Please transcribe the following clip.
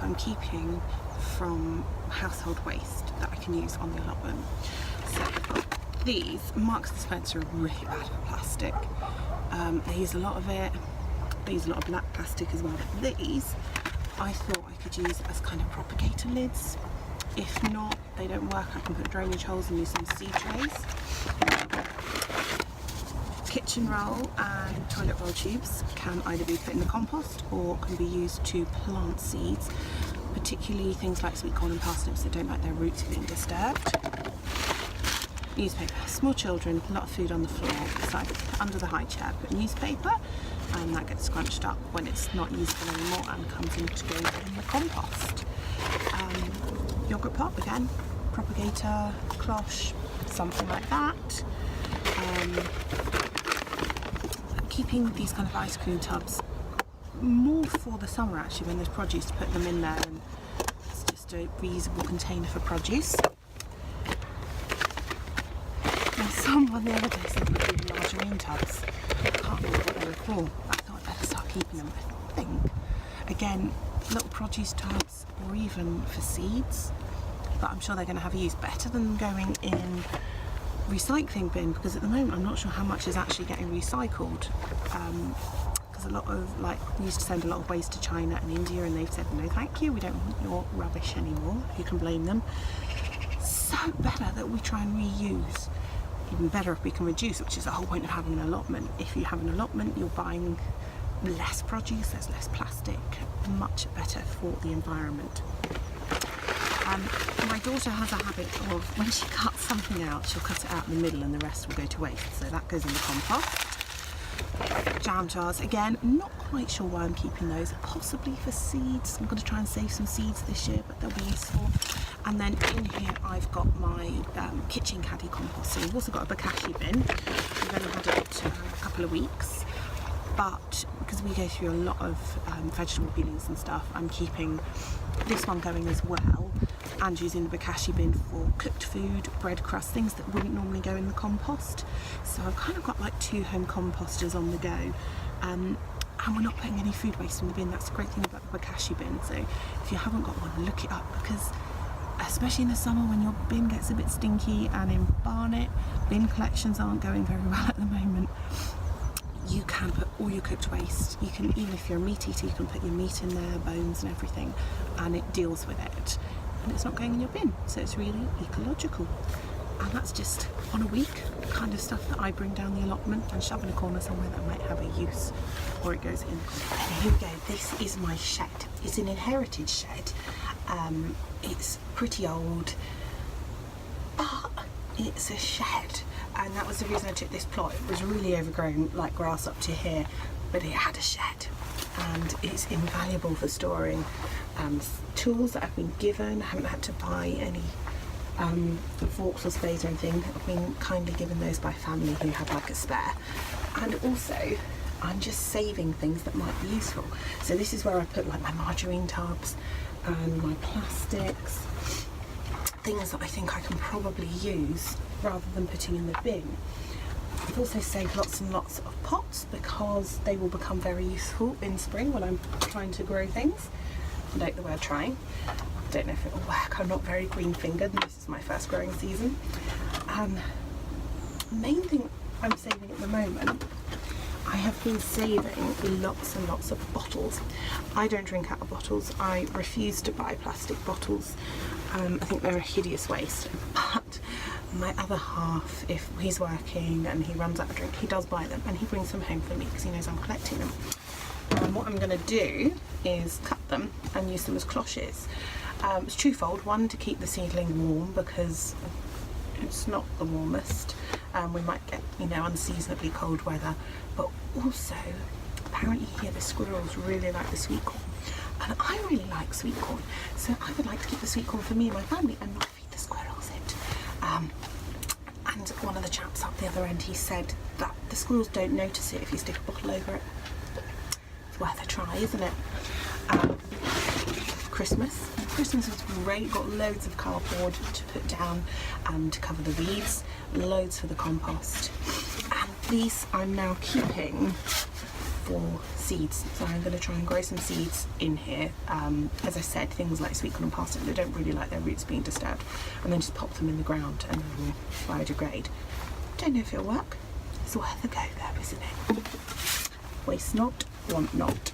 I'm keeping from household waste that I can use on the allotment. So I've got these. Marks and Spencer are really bad for plastic. They use a lot of it. They use a lot of black plastic as well. But these, I thought I could use as kind of propagator lids. If not, they don't work, I can put drainage holes and use some seed trays. Kitchen roll and toilet roll tubes can either be put in the compost or can be used to plant seeds, particularly things like sweet corn and parsnips that don't like their roots being disturbed. Newspaper. Small children, a lot of food on the floor, so I put under the high chair, put newspaper, and that gets scrunched up when it's not useful anymore and comes in to go in the compost. Yogurt pot, again, propagator, cloche, something like that. Keeping these kind of ice cream tubs more for the summer actually, when there's produce, to put them in there, and it's just a reusable container for produce. And someone the other day said we do margarine tubs. I can't remember what they were for. I thought I'd better start keeping them. I think, again, little produce tubs or even for seeds, but I'm sure they're going to have a use better than going in recycling bin, because at the moment I'm not sure how much is actually getting recycled, because a lot of, like, we used to send a lot of waste to China and India, and they've said no thank you, we don't want your rubbish anymore. You can blame them. So better that we try and reuse. Even better if we can reduce, which is the whole point of having an allotment. If you have an allotment, you're buying less produce, there's less plastic, much better for the environment. My daughter has a habit of, when she cuts something out, she'll cut it out in the middle and the rest will go to waste, so that goes in the compost. Jam jars, again, not quite sure why I'm keeping those, possibly for seeds. I'm going to try and save some seeds this year, but they'll be useful. And then in here I've got my kitchen caddy compost. So we've also got a bokashi bin. We've only had it a couple of weeks, but because we go through a lot of vegetable peelings and stuff, I'm keeping this one going as well, and using the bokashi bin for cooked food, bread crust, things that wouldn't normally go in the compost. So I've kind of got like 2 home composters on the go, and we're not putting any food waste in the bin. That's the great thing about the bokashi bin. So if you haven't got one, look it up, because especially in the summer when your bin gets a bit stinky, and in Barnet bin collections aren't going very well at the moment, you can put all your cooked waste. You can, even if you're a meat eater, you can put your meat in there, bones and everything, and it deals with it, and it's not going in your bin, so it's really ecological. And that's just on a week kind of stuff that I bring down the allotment and shove in a corner somewhere that might have a use, or it goes in. And here we go, this is my shed. It's an inherited shed. It's pretty old, but it's a shed, and that was the reason I took this plot. It was really overgrown, like grass up to here, but it had a shed, and it's invaluable for storing tools that I've been given. I haven't had to buy any forks or spades or anything. I've been kindly given those by family who have like a spare, and also I'm just saving things that might be useful. So this is where I put like my margarine tubs and my plastics, things that I think I can probably use rather than putting in the bin. I've also saved lots and lots of pots because they will become very useful in spring when I'm trying to grow things. Note the word trying. Don't know if it will work. I'm not very green fingered, and this is my first growing season. Main thing I'm saving at the moment, I have been saving lots and lots of bottles. I don't drink out of bottles. I refuse to buy plastic bottles. I think they're a hideous waste, but my other half, if he's working and he runs out of drink, he does buy them, and he brings them home for me because he knows I'm collecting them. And what I'm going to do is cut them and use them as cloches. It's twofold. One, to keep the seedling warm because it's not the warmest. We might get, you know, unseasonably cold weather, but also apparently here the squirrels really like the sweet corn, and I really like sweet corn, so I would like to keep the sweet corn for me and my family and not feed the squirrels it. And one of the chaps up the other end, he said that the squirrels don't notice it if you stick a bottle over it. It's worth a try, isn't it? Christmas was great. Got loads of cardboard to put down and to cover the weeds, loads for the compost, and these I'm now keeping for seeds. So I'm going to try and grow some seeds in here. As I said, things like sweet corn and parsnip, they don't really like their roots being disturbed, and then just pop them in the ground and they will biodegrade. Don't know if it'll work. It's worth a go though, isn't it? Waste not, want not.